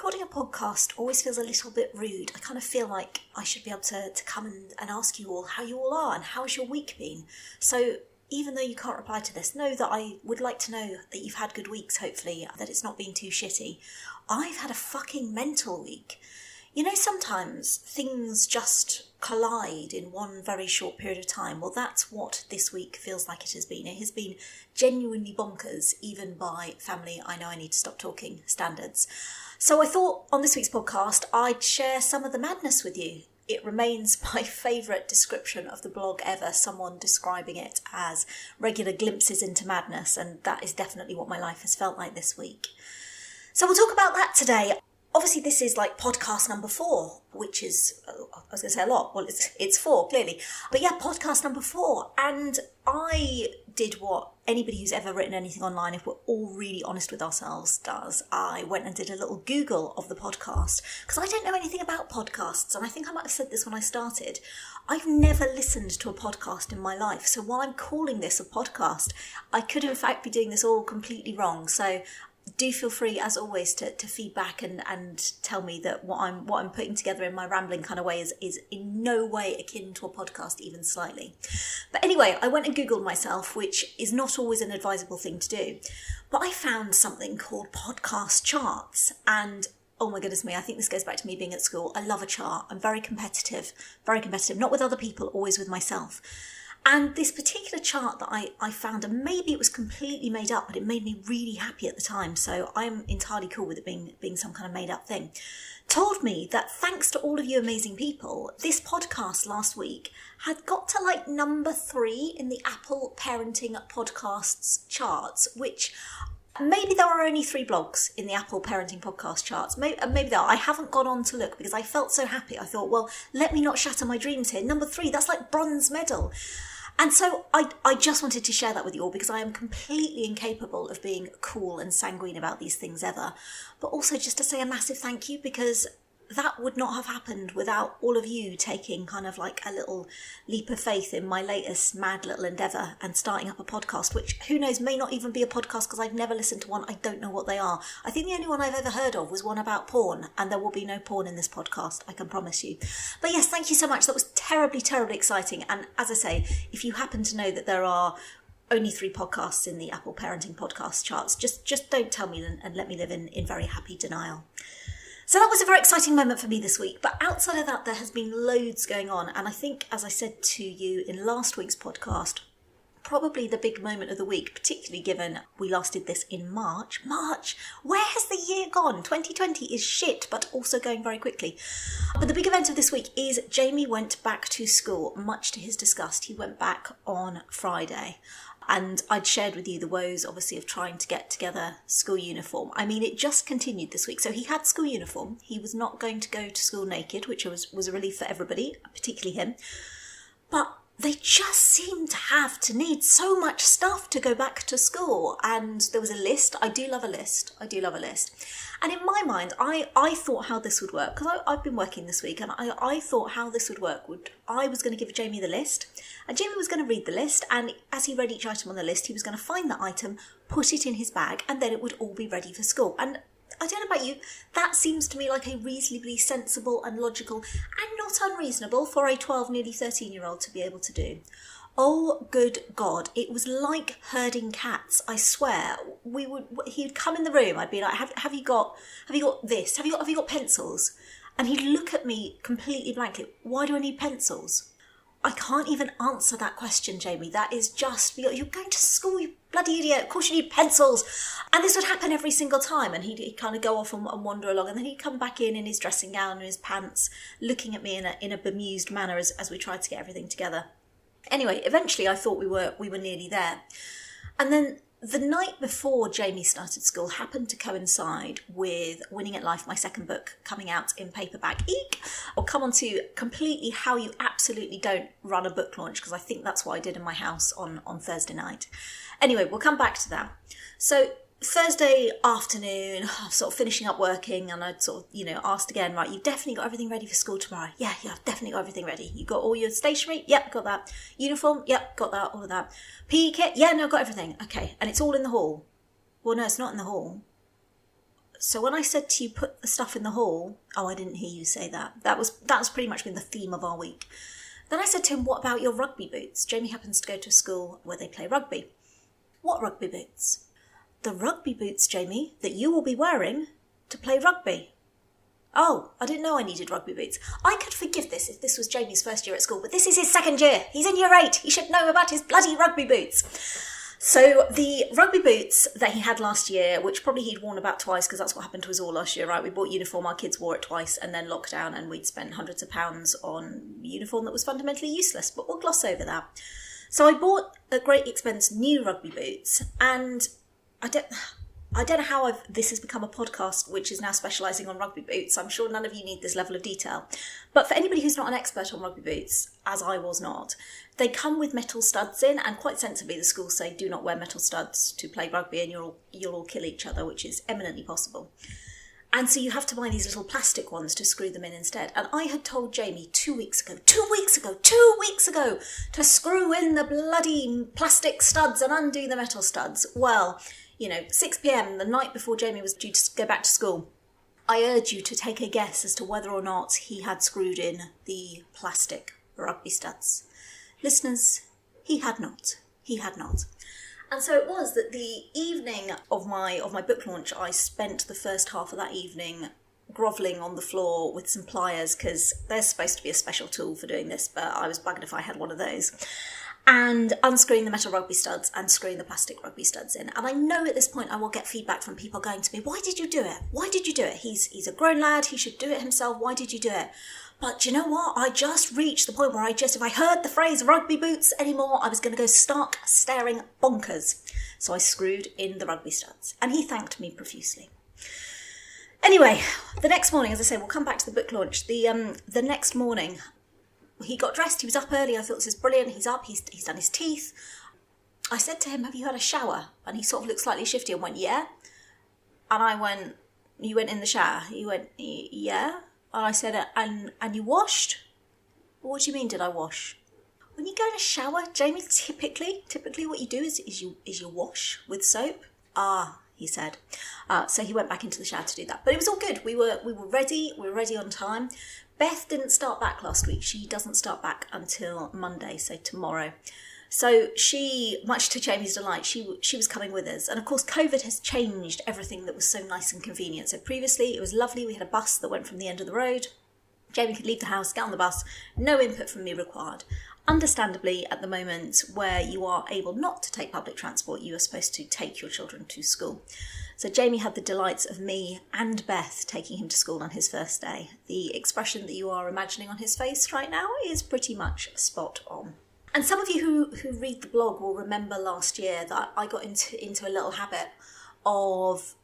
recording a podcast always feels a little bit rude. I kind of feel like I should be able to come and ask you all how you all are and how's your week been. So even though you can't reply to this, know that I would like to know that you've had good weeks, hopefully, that it's not been too shitty. I've had a fucking mental week. You know, sometimes things just collide in one very short period of time. Well, that's what this week feels like it has been. It has been genuinely bonkers, even by family I know I need to stop talking standards. So I thought on this week's podcast, I'd share some of the madness with you. It remains my favourite description of the blog ever, someone describing it as regular glimpses into madness, and that is definitely what my life has felt like this week. So we'll talk about that today. Obviously, this is like podcast number 4, which is, I was going to say a lot. Well, it's 4, clearly. But yeah, podcast number 4. And I did what anybody who's ever written anything online, if we're all really honest with ourselves, does. I went and did a little Google of the podcast, because I don't know anything about podcasts. And I think I might have said this when I started. I've never listened to a podcast in my life. So while I'm calling this a podcast, I could in fact be doing this all completely wrong. So do feel free, as always, to feedback and tell me that what I'm putting together in my rambling kind of way is in no way akin to a podcast, even slightly. But anyway, I went and Googled myself, which is not always an advisable thing to do. But I found something called podcast charts, and oh my goodness me, I think this goes back to me being at school. I love a chart. I'm very competitive, not with other people, always with myself. And this particular chart that I found, and maybe it was completely made up, but it made me really happy at the time, so I'm entirely cool with it being some kind of made up thing, told me that thanks to all of you amazing people, this podcast last week had got to like number 3 in the Apple Parenting Podcasts charts, which maybe there are only 3 blogs in the Apple Parenting Podcast charts. Maybe there are. I haven't gone on to look because I felt so happy. I thought, well, let me not shatter my dreams here. Number 3, that's like bronze medal. And so I just wanted to share that with you all because I am completely incapable of being cool and sanguine about these things ever. But also just to say a massive thank you, because that would not have happened without all of you taking kind of like a little leap of faith in my latest mad little endeavour and starting up a podcast, which who knows may not even be a podcast because I've never listened to one. I don't know what they are. I think the only one I've ever heard of was one about porn, and there will be no porn in this podcast, I can promise you. But yes, thank you so much. That was terribly, terribly exciting. And as I say, if you happen to know that there are only 3 podcasts in the Apple Parenting Podcast charts, just don't tell me and let me live in very happy denial. So that was a very exciting moment for me this week. But outside of that, there has been loads going on. And I think, as I said to you in last week's podcast, probably the big moment of the week, particularly given we last did this in March. March! Where has the year gone? 2020 is shit, but also going very quickly. But the big event of this week is Jamie went back to school, much to his disgust. He went back on Friday. And I'd shared with you the woes, obviously, of trying to get together school uniform. I mean, it just continued this week. So he had school uniform. He was not going to go to school naked, which was a relief for everybody, particularly him. But they just seemed to need so much stuff to go back to school. And there was a list. I do love a list. And in my mind, I thought how this would work, because I've been working this week, and I thought how this would work. I was going to give Jamie the list, and Jamie was going to read the list, and as he read each item on the list, he was going to find that item, put it in his bag, and then it would all be ready for school. And I don't know about you, that seems to me like a reasonably sensible and logical, and not unreasonable for a 12, nearly 13-year-old to be able to do. Oh, good God. It was like herding cats, I swear. He'd come in the room, I'd be like, have you got this? Have you got pencils? And he'd look at me completely blankly. Why do I need pencils? I can't even answer that question, Jamie. That is just, you're going to school, you bloody idiot. Of course you need pencils. And this would happen every single time. And he'd kind of go off and wander along. And then he'd come back in his dressing gown and his pants, looking at me in a bemused manner as we tried to get everything together. Anyway, eventually I thought we were nearly there. And then the night before Jamie started school happened to coincide with Winning at Life, my second book, coming out in paperback. Eek! I'll come on to completely how you absolutely don't run a book launch, because I think that's what I did in my house on Thursday night. Anyway, we'll come back to that. So Thursday afternoon, I'm sort of finishing up working, and I'd sort of, asked again, right, you've definitely got everything ready for school tomorrow? Yeah, I've definitely got everything ready. You got all your stationery? Yep, got that. Uniform? Yep, got that, all of that. PE kit? Yeah, no, got everything. Okay, and it's all in the hall. Well, no, it's not in the hall. So when I said to you, put the stuff in the hall, oh, I didn't hear you say that. That was pretty much been the theme of our week. Then I said to him, what about your rugby boots? Jamie happens to go to a school where they play rugby. What rugby boots? The rugby boots, Jamie, that you will be wearing to play rugby. Oh, I didn't know I needed rugby boots. I could forgive this if this was Jamie's first year at school, but this is his second year. He's in year 8. He should know about his bloody rugby boots. So the rugby boots that he had last year, which probably he'd worn about twice because that's what happened to us all last year, right? We bought uniform, our kids wore it twice, and then lockdown, and we'd spent hundreds of pounds on uniform that was fundamentally useless, but we'll gloss over that. So I bought a great expense new rugby boots, and I don't know how this has become a podcast which is now specialising on rugby boots. I'm sure none of you need this level of detail. But for anybody who's not an expert on rugby boots, as I was not, they come with metal studs in, and quite sensibly the schools say do not wear metal studs to play rugby and you'll all kill each other, which is eminently possible. And so you have to buy these little plastic ones to screw them in instead. And I had told Jamie 2 weeks ago, to screw in the bloody plastic studs and undo the metal studs. Well, 6 p.m, the night before Jamie was due to go back to school, I urge you to take a guess as to whether or not he had screwed in the plastic rugby studs. Listeners, he had not. And so it was that the evening of my book launch, I spent the first half of that evening grovelling on the floor with some pliers, because there's supposed to be a special tool for doing this, but I was buggered if I had one of those. And unscrewing the metal rugby studs and screwing the plastic rugby studs in. And I know at this point I will get feedback from people going to me, why did you do it? He's a grown lad, he should do it himself, why did you do it? But you know what? I just reached the point where if I heard the phrase rugby boots anymore, I was going to go stark staring bonkers. So I screwed in the rugby studs, and he thanked me profusely. Anyway, the next morning, as I say, we'll come back to the book launch. The next morning, he got dressed, he was up early, I thought this is brilliant, he's up, he's done his teeth. I said to him, have you had a shower? And he sort of looked slightly shifty and went, yeah. And I went, you went in the shower? He went, yeah. And I said, and you washed? What do you mean, did I wash? When you go in a shower, Jamie, typically what you do is you wash with soap. Ah, he said. So he went back into the shower to do that. But it was all good. We were ready. We were ready on time. Beth didn't start back last week. She doesn't start back until Monday, so tomorrow. So she, much to Jamie's delight, she was coming with us. And of course, COVID has changed everything that was so nice and convenient. So previously, it was lovely. We had a bus that went from the end of the road. Jamie could leave the house, get on the bus, no input from me required. Understandably, at the moment where you are able not to take public transport, you are supposed to take your children to school. So Jamie had the delights of me and Beth taking him to school on his first day. The expression that you are imagining on his face right now is pretty much spot on. And some of you who read the blog will remember last year that I got into a little habit of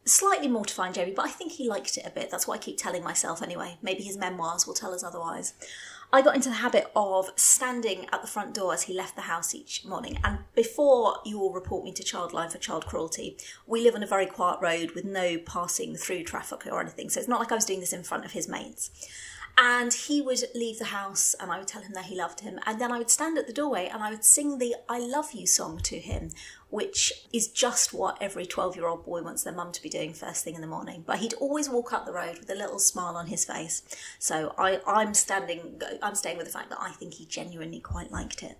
slightly mortifying Jamie, but I think he liked it a bit. That's what I keep telling myself anyway. Maybe his memoirs will tell us otherwise. I got into the habit of standing at the front door as he left the house each morning. And before you all report me to Childline for child cruelty, we live on a very quiet road with no passing through traffic or anything. So it's not like I was doing this in front of his mates. And he would leave the house and I would tell him that he loved him. And then I would stand at the doorway and I would sing the I love you song to him, which is just what every 12-year-old boy wants their mum to be doing first thing in the morning. But he'd always walk up the road with a little smile on his face. So I'm staying with the fact that I think he genuinely quite liked it.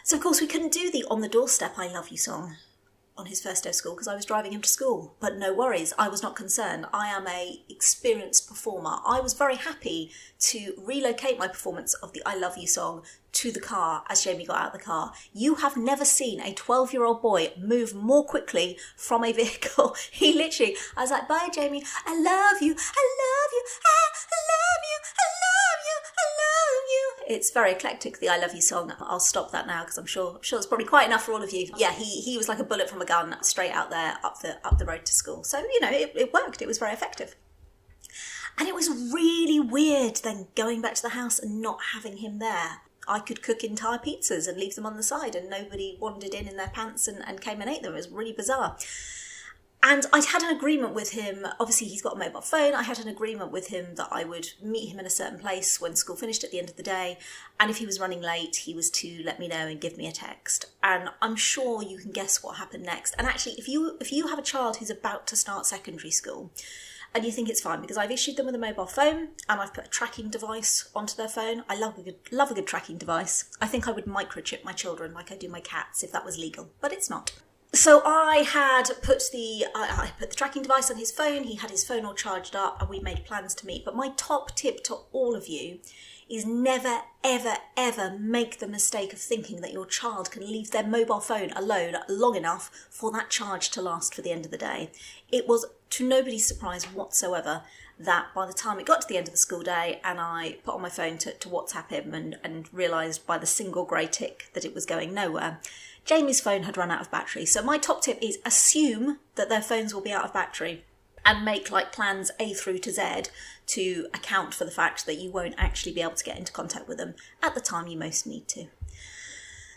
So of course we couldn't do the on the doorstep I love you song on his first day of school because I was driving him to school. But no worries, I was not concerned. I am a experienced performer. I was very happy to relocate my performance of the I love you song to the car as Jamie got out of the car. You have never seen a 12-year-old boy move more quickly from a vehicle. He literally, I was like, bye Jamie, I love you, I love you, I love you, I love you, I love you. It's very eclectic, the I love you song. I'll stop that now because I'm sure it's probably quite enough for all of you. Yeah, he was like a bullet from a gun straight out there up the road to school. So, it worked. It was very effective. And it was really weird then going back to the house and not having him there. I could cook entire pizzas and leave them on the side and nobody wandered in their pants and came and ate them. It was really bizarre. And I'd had an agreement with him, obviously he's got a mobile phone, I had an agreement with him that I would meet him in a certain place when school finished at the end of the day, and if he was running late, he was to let me know and give me a text. And I'm sure you can guess what happened next. And actually, if you have a child who's about to start secondary school, and you think it's fine, because I've issued them with a mobile phone and I've put a tracking device onto their phone. I love a good tracking device. I think I would microchip my children like I do my cats if that was legal, but it's not. So I had put I put the tracking device on his phone, he had his phone all charged up, and we made plans to meet. But my top tip to all of you is never, ever, ever make the mistake of thinking that your child can leave their mobile phone alone long enough for that charge to last for the end of the day. It was to nobody's surprise whatsoever that by the time it got to the end of the school day and I put on my phone to WhatsApp him and realised by the single grey tick that it was going nowhere, Jamie's phone had run out of battery. So my top tip is assume that their phones will be out of battery and make like plans A through to Z to account for the fact that you won't actually be able to get into contact with them at the time you most need to.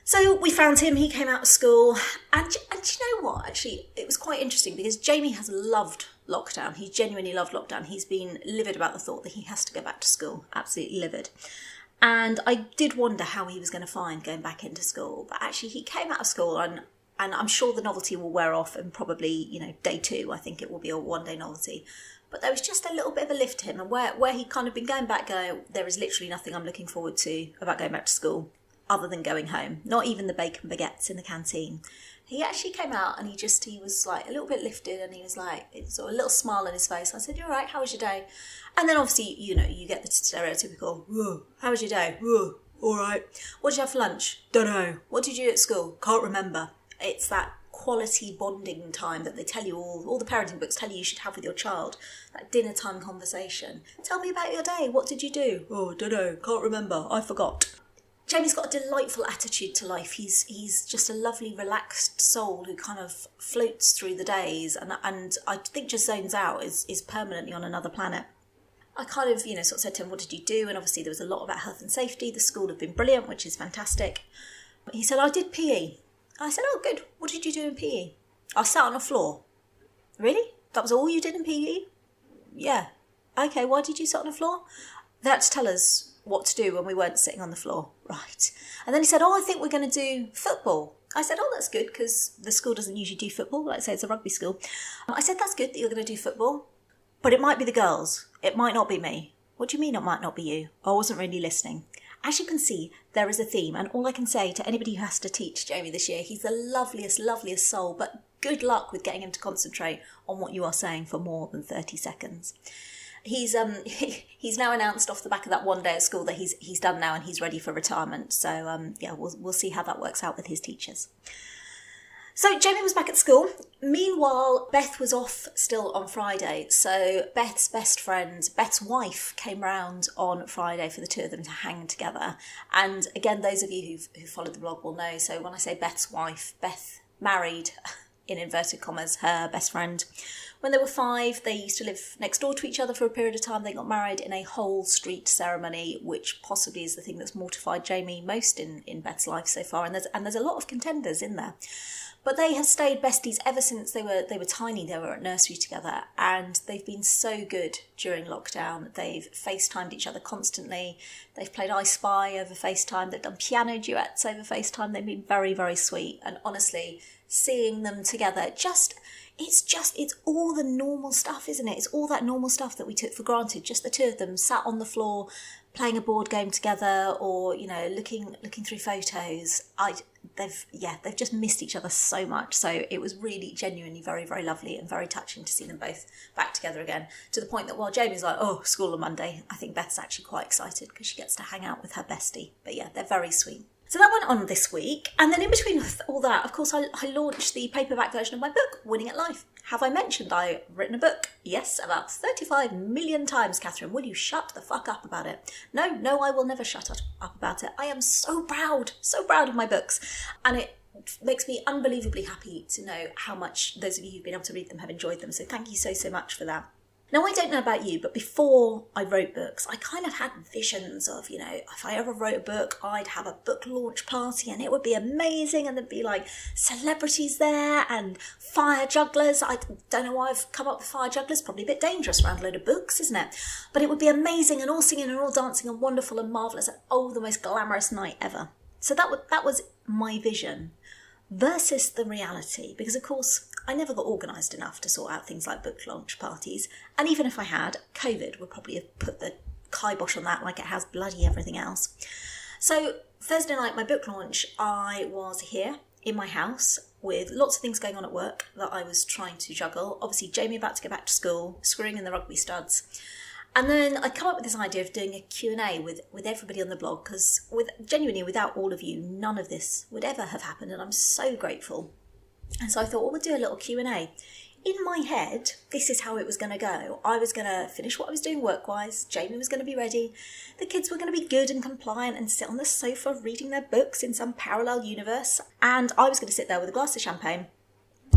So we found him, he came out of school, and you know what, actually, it was quite interesting because Jamie has loved lockdown. He genuinely loved lockdown. He's been livid about the thought that he has to go back to school, absolutely livid. And I did wonder how he was going to find going back into school, but actually he came out of school and I'm sure the novelty will wear off and probably, day 2, I think it will be a one-day novelty. But there was just a little bit of a lift to him, and where he'd kind of been going, there is literally nothing I'm looking forward to about going back to school other than going home. Not even the bacon baguettes in the canteen. He actually came out and he was like a little bit lifted, and he was like, sort of a little smile on his face. I said, "You all right? How was your day?" And then obviously, you get the stereotypical, "Whoa, how was your day?" "Whoa, all right." "What did you have for lunch?" "Don't know." "What did you do at school?" "Can't remember." It's that quality bonding time that they tell you, all the parenting books tell you should have with your child. That dinner time conversation. "Tell me about your day. What did you do?" "Oh, don't know. Can't remember. I forgot." Jamie's got a delightful attitude to life. He's just a lovely, relaxed soul who kind of floats through the days and I think just zones out, is permanently on another planet. I kind of, sort of said to him, "What did you do?" And obviously there was a lot about health and safety. The school have been brilliant, which is fantastic. He said, "I did PE." I said, "Oh, good. What did you do in PE?" "I sat on the floor." "Really? That was all you did in PE?" "Yeah." "Okay, why did you sit on the floor?" "They had to tell us what to do when we weren't sitting on the floor." "Right." And then he said, "Oh, I think we're going to do football." I said, "Oh, that's good, because the school doesn't usually do football. Like I say, it's a rugby school." I said, "That's good that you're going to do football, but it might be the girls. It might not be me." "What do you mean it might not be you?" I wasn't really listening. As you can see, there is a theme, and all I can say to anybody who has to teach Jamie this year, he's the loveliest, loveliest soul, but good luck with getting him to concentrate on what you are saying for more than 30 seconds. He's now announced off the back of that one day at school that he's done now and he's ready for retirement. So we'll see how that works out with his teachers. So Jamie was back at school. Meanwhile, Beth was off still on Friday. So Beth's best friend, Beth's wife, came round on Friday for the two of them to hang together. And again, those of you who followed the blog will know. So when I say Beth's wife, Beth married, in inverted commas, her best friend. When they were 5, they used to live next door to each other for a period of time. They got married in a whole street ceremony, which possibly is the thing that's mortified Jamie most in Beth's life so far. And there's a lot of contenders in there. But they have stayed besties ever since they were tiny. They were at nursery together, and they've been so good during lockdown. They've FaceTimed each other constantly. They've played I Spy over FaceTime. They've done piano duets over FaceTime. They've been very, very sweet. And honestly, seeing them together, it's all the normal stuff, isn't it? It's all that normal stuff that we took for granted. Just the two of them sat on the floor playing a board game together, or looking through photos. They've just missed each other so much. So it was really genuinely very, very lovely and very touching to see them both back together again, to the point that while Jamie's like, "Oh, school on Monday," I think Beth's actually quite excited because she gets to hang out with her bestie. But yeah, they're very sweet. So that went on this week, and then in between all that, of course, I launched the paperback version of my book, Winning at Life. Have I mentioned I've written a book? Yes, about 35 million times, Catherine. Will you shut the fuck up about it? No, I will never shut up about it. I am so proud of my books, and it makes me unbelievably happy to know how much those of you who've been able to read them have enjoyed them. So thank you so much for that. Now, I don't know about you, but before I wrote books, I kind of had visions of, if I ever wrote a book, I'd have a book launch party and it would be amazing, and there'd be like celebrities there and fire jugglers. I don't know why I've come up with fire jugglers, probably a bit dangerous around a load of books, isn't it? But it would be amazing, and all singing and all dancing and wonderful and marvellous, and the most glamorous night ever. So that was my vision versus the reality, because of course I never got organised enough to sort out things like book launch parties, and even if I had, COVID would probably have put the kibosh on that like it has bloody everything else. So Thursday night, my book launch, I was here in my house with lots of things going on at work that I was trying to juggle. Obviously Jamie about to go back to school, screwing in the rugby studs. And then I come up with this idea of doing a Q&A with everybody on the blog, because genuinely without all of you, none of this would ever have happened, and I'm so grateful. And so I thought, well, we'll do a little Q&A. In my head, this is how it was going to go. I was going to finish what I was doing work-wise, Jamie was going to be ready, the kids were going to be good and compliant and sit on the sofa reading their books in some parallel universe, and I was going to sit there with a glass of champagne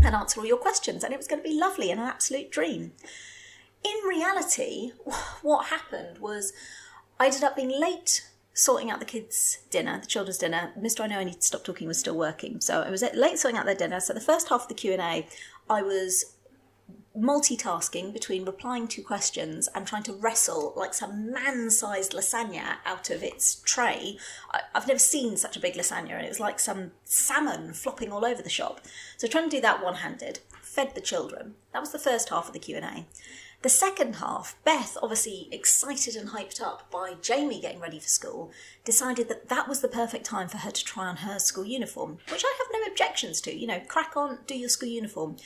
and answer all your questions, and it was going to be lovely and an absolute dream. In reality, what happened was I ended up being late sorting out the kids' dinner, the children's dinner. Mr. I Know I Need to Stop Talking was still working, so I was late sorting out their dinner. So the first half of the Q&A, I was multitasking between replying to questions and trying to wrestle like some man-sized lasagna out of its tray. I've never seen such a big lasagna, and it was like some salmon flopping all over the shop. So trying to do that one-handed, fed the children. That was the first half of the Q&A. The second half, Beth, obviously excited and hyped up by Jamie getting ready for school, decided that that was the perfect time for her to try on her school uniform, which I have no objections to. Crack on, do your school uniform.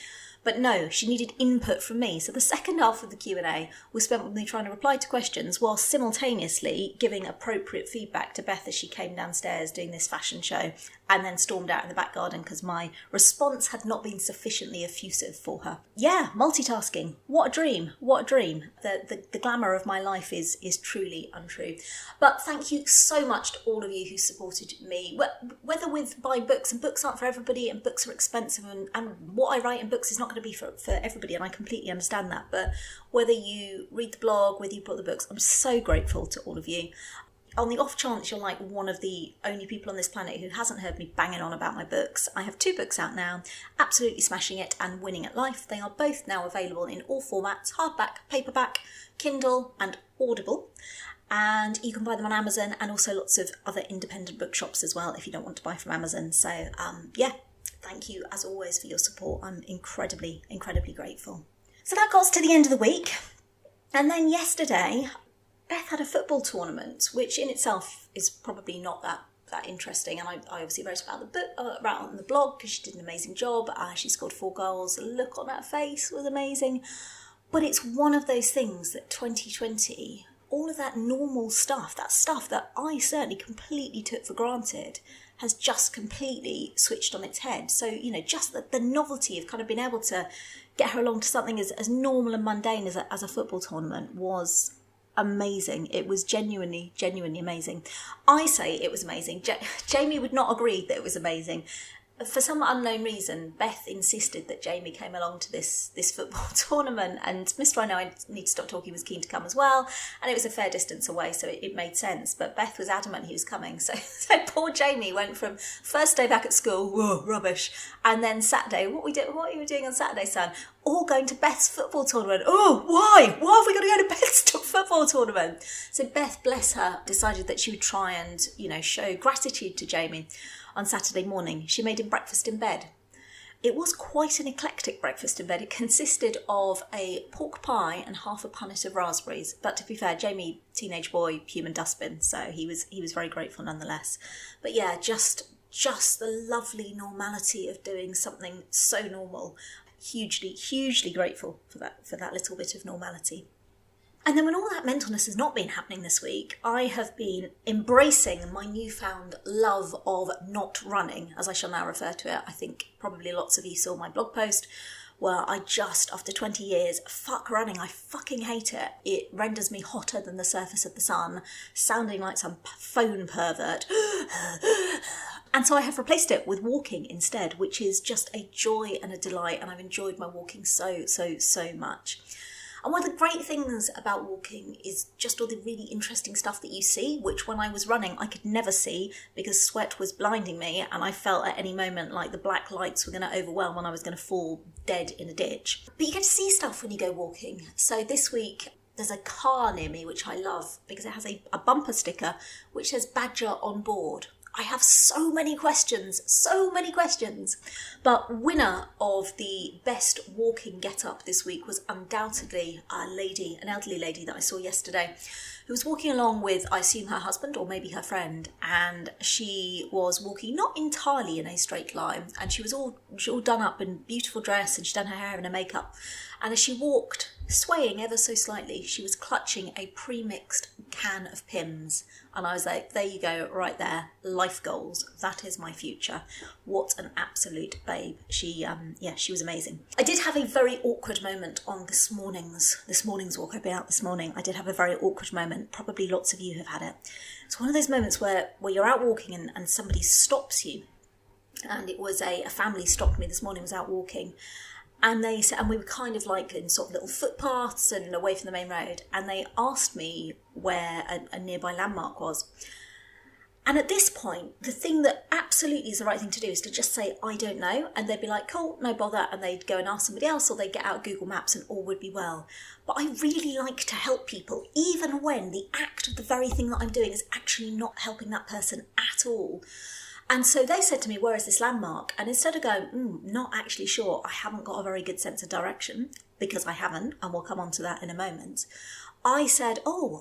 But no, she needed input from me. So the second half of the Q&A was spent with me trying to reply to questions while simultaneously giving appropriate feedback to Beth as she came downstairs doing this fashion show, and then stormed out in the back garden because my response had not been sufficiently effusive for her. Yeah, multitasking. What a dream. What a dream. The glamour of my life is truly untrue. But thank you so much to all of you who supported me, whether with buying books, and books aren't for everybody, and books are expensive, and what I write in books is not going to be for everybody, and I completely understand that. But whether you read the blog, whether you bought the books, I'm so grateful to all of you. On the off chance you're like one of the only people on this planet who hasn't heard me banging on about my books, I have 2 books out now, Absolutely Smashing It and Winning at Life. They are both now available in all formats, hardback, paperback, Kindle and Audible. And you can buy them on Amazon and also lots of other independent bookshops as well if you don't want to buy from Amazon. So yeah, thank you as always for your support. I'm incredibly, incredibly grateful. So that got us to the end of the week. And then yesterday, Beth had a football tournament, which in itself is probably not that interesting. And I obviously wrote about the book, about on the blog, because she did an amazing job. She scored 4 goals. The look on her face was amazing. But it's one of those things that 2020, all of that normal stuff, that stuff that I certainly completely took for granted, has just completely switched on its head. So, just the novelty of kind of being able to get her along to something as normal and mundane as a football tournament was amazing. It was genuinely amazing. I say it was amazing. Jamie would not agree that it was amazing. For some unknown reason, Beth insisted that Jamie came along to this football tournament, and Mr. I Know I Need to Stop Talking was keen to come as well, and it was a fair distance away, so it made sense. But Beth was adamant he was coming, so poor Jamie went from first day back at school, whoa, rubbish, and then Saturday, what are you doing on Saturday, son? All going to Beth's football tournament. Oh, why? Why have we got to go to Beth's football tournament? So Beth, bless her, decided that she would try and, show gratitude to Jamie. On Saturday morning, she made him breakfast in bed. It was quite an eclectic breakfast in bed. It consisted of a pork pie and half a punnet of raspberries. But to be fair, Jamie, teenage boy, human dustbin, so he was very grateful nonetheless. But yeah, just the lovely normality of doing something so normal. Hugely grateful for that little bit of normality. And then when all that mentalness has not been happening this week, I have been embracing my newfound love of not running, as I shall now refer to it. I think probably lots of you saw my blog post where I just, after 20 years, fuck running. I fucking hate it. It renders me hotter than the surface of the sun, sounding like some phone pervert. And so I have replaced it with walking instead, which is just a joy and a delight, and I've enjoyed my walking so much. And one of the great things about walking is just all the really interesting stuff that you see, which when I was running, I could never see because sweat was blinding me and I felt at any moment like the black lights were going to overwhelm and I was going to fall dead in a ditch. But you get to see stuff when you go walking. So this week, there's a car near me, which I love because it has a bumper sticker which says Badger on board. I have so many questions. But winner of the best walking get-up this week was undoubtedly an elderly lady that I saw yesterday, who was walking along with, I assume, her husband or maybe her friend, and she was walking not entirely in a straight line, and she was all done up in beautiful dress, and she'd done her hair and her makeup, and as she walked, swaying ever so slightly, she was clutching a pre-mixed can of Pimm's. And I was like, there you go, right there, life goals. That is my future. What an absolute babe. She was amazing. I did have a very awkward moment on this morning's walk. I've been out this morning. I did have a very awkward moment. Probably lots of you have had it. It's one of those moments where you're out walking and somebody stops you. And it was a family stopped me this morning, was out walking. And they said, and we were kind of like in sort of little footpaths and away from the main road. And they asked me where a nearby landmark was. And at this point, the thing that absolutely is the right thing to do is to just say, I don't know. And they'd be like, cool, no bother. And they'd go and ask somebody else, or they'd get out Google Maps and all would be well. But I really like to help people, even when the act of the very thing that I'm doing is actually not helping that person at all. And so they said to me, where is this landmark? And instead of going, not actually sure, I haven't got a very good sense of direction, because I haven't, and we'll come on to that in a moment, I said,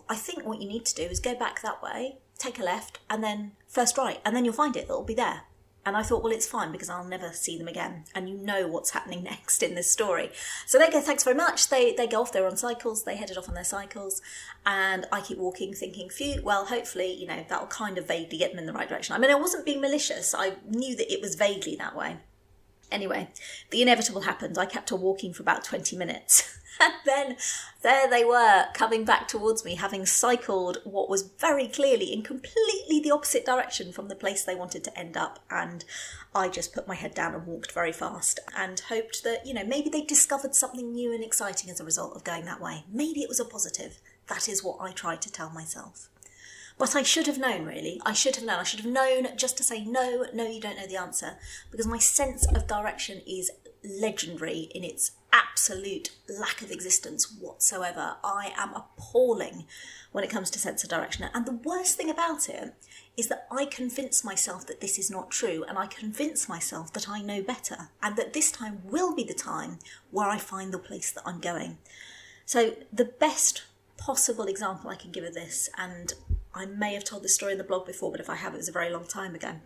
I think what you need to do is go back that way, take a left, and then first right, and then you'll find it, it'll be there. And I thought, well, it's fine because I'll never see them again. And you know what's happening next in this story. So they go, thanks very much. They go off, they're on cycles, they headed off on their cycles. And I keep walking thinking, phew, well, hopefully, that'll kind of vaguely get them in the right direction. I mean, I wasn't being malicious. I knew that it was vaguely that way. Anyway, the inevitable happened. I kept on walking for about 20 minutes. And then there they were, coming back towards me, having cycled what was very clearly in completely the opposite direction from the place they wanted to end up. And I just put my head down and walked very fast and hoped that, maybe they discovered something new and exciting as a result of going that way. Maybe it was a positive. That is what I tried to tell myself. But I should have known, really. I should have known just to say, no, you don't know the answer. Because my sense of direction is legendary in its absolute lack of existence whatsoever. I am appalling when it comes to sense of direction. And the worst thing about it is that I convince myself that this is not true, and I convince myself that I know better, and that this time will be the time where I find the place that I'm going. So the best possible example I can give of this, and I may have told this story in the blog before, but if I have, it was a very long time ago.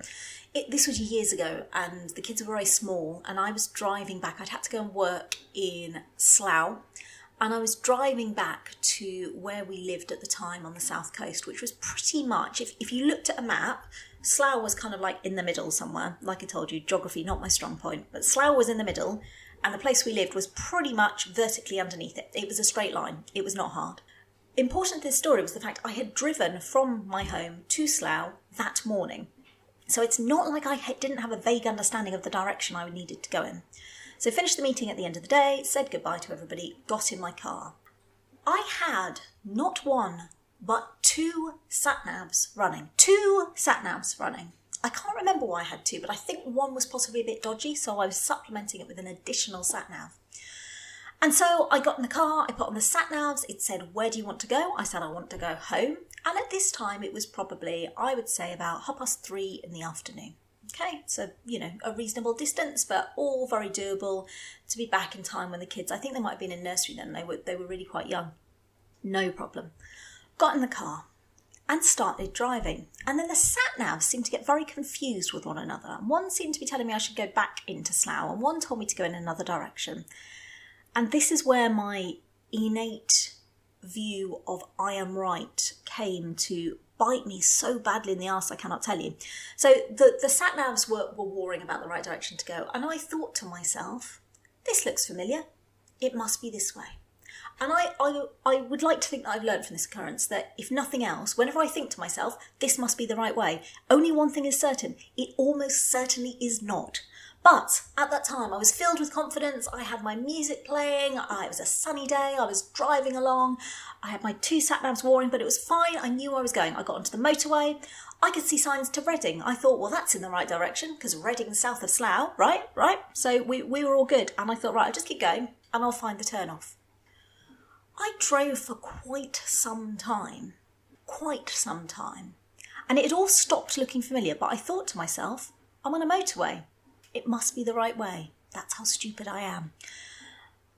This was years ago, and the kids were very small, and I was driving back. I'd had to go and work in Slough, and I was driving back to where we lived at the time on the south coast, which was pretty much, if you looked at a map, Slough was kind of like in the middle somewhere. Like I told you, geography, not my strong point, but Slough was in the middle, and the place we lived was pretty much vertically underneath it. It was a straight line. It was not hard. Important to this story was the fact I had driven from my home to Slough that morning. So it's not like I didn't have a vague understanding of the direction I needed to go in. So finished the meeting at the end of the day, said goodbye to everybody, got in my car. I had not one, but two sat-navs running. I can't remember why I had two, but I think one was possibly a bit dodgy, so I was supplementing it with an additional sat-nav. And so I got in the car, I put on the sat-navs, it said, where do you want to go? I said, I want to go home. And at this time, it was probably, I would say, about 3:30 in the afternoon. Okay, so, a reasonable distance, but all very doable to be back in time when the kids, I think they might have been in nursery then, they were really quite young. No problem. Got in the car and started driving. And then the sat-navs seemed to get very confused with one another. And one seemed to be telling me I should go back into Slough, and one told me to go in another direction. And this is where my innate view of I am right came to bite me so badly in the arse I cannot tell you. So the sat-navs were warring about the right direction to go, and I thought to myself, this looks familiar. It must be this way. And I would like to think that I've learned from this occurrence that if nothing else, whenever I think to myself, this must be the right way, only one thing is certain, it almost certainly is not. But at that time I was filled with confidence. I had my music playing, it was a sunny day, I was driving along, I had my 2 sat-navs warring, but it was fine. I knew where I was going. I got onto the motorway, I could see signs to Reading. I thought, well, that's in the right direction because Reading's south of Slough, right? So we were all good. And I thought, right, I'll just keep going and I'll find the turn off. I drove for quite some time. And it had all stopped looking familiar, but I thought to myself, I'm on a motorway. It must be the right way. That's how stupid I am.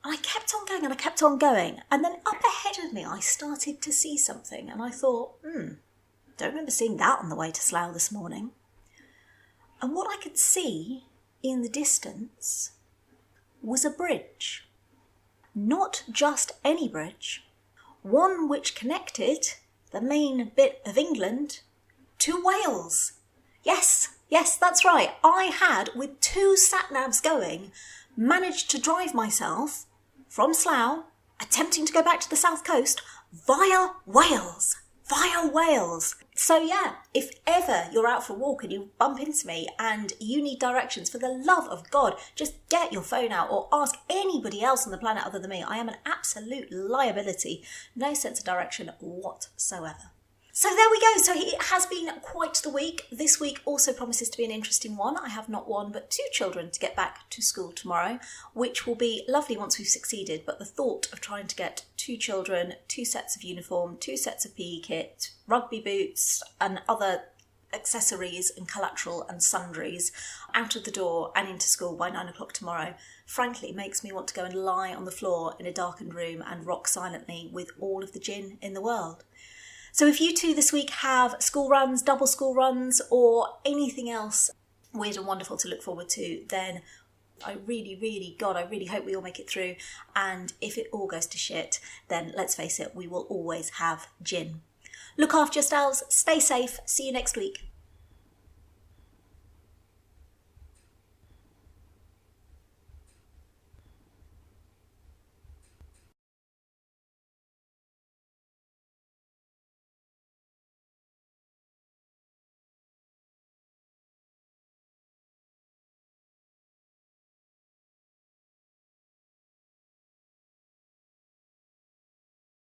And I kept on going and I kept on going. And then up ahead of me, I started to see something. And I thought, don't remember seeing that on the way to Slough this morning. And what I could see in the distance was a bridge. Not just any bridge. One which connected the main bit of England to Wales. Yes, that's right. I had, with 2 sat-navs going, managed to drive myself from Slough, attempting to go back to the south coast, via Wales. So yeah, if ever you're out for a walk and you bump into me and you need directions, for the love of God, just get your phone out or ask anybody else on the planet other than me. I am an absolute liability. No sense of direction whatsoever. So there we go. So it has been quite the week. This week also promises to be an interesting one. I have not 1 but 2 children to get back to school tomorrow, which will be lovely once we've succeeded. But the thought of trying to get 2 children, 2 sets of uniform, 2 sets of PE kit, rugby boots and other accessories and collateral and sundries out of the door and into school by 9 o'clock tomorrow, frankly makes me want to go and lie on the floor in a darkened room and rock silently with all of the gin in the world. So if you too this week have school runs, double school runs, or anything else weird and wonderful to look forward to, then I really hope we all make it through. And if it all goes to shit, then let's face it, we will always have gin. Look after yourselves, stay safe, see you next week.